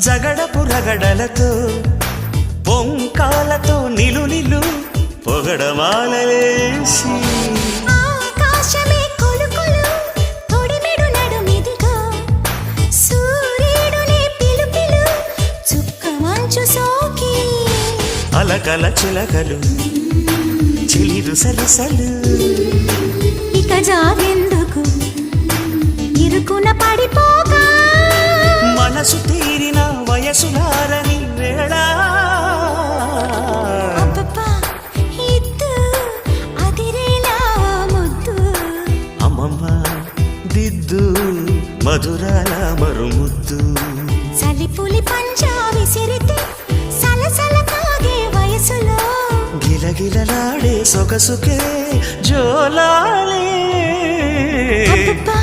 జగడపు రగడలతో పొంకాలతో నిలు నిలు పొగడమాలలేసి ఆకాశమే కొలుకొలు తొడిమెడు నడుమిదిగో సూర్యుడునే పిలుపిలు చుక్క మంచు సోకి అలకల చిలకలు చిలిరు సలసలు ఇక జాగెందుకు ఇరుకున పడిపోగా మనసు తీరిన వయసులారని వేళ అబ్బబ్బా ఇద్దు అదిరేలా ముద్దు అమ్మమ్మ దిద్దు మధురాల మరుముద్దు చలిపులి పంజా విసిరితే సలసల కాగే వయసులో గిలగిలలాడే సొగసుకే జోలాలే అబ్బబ్బా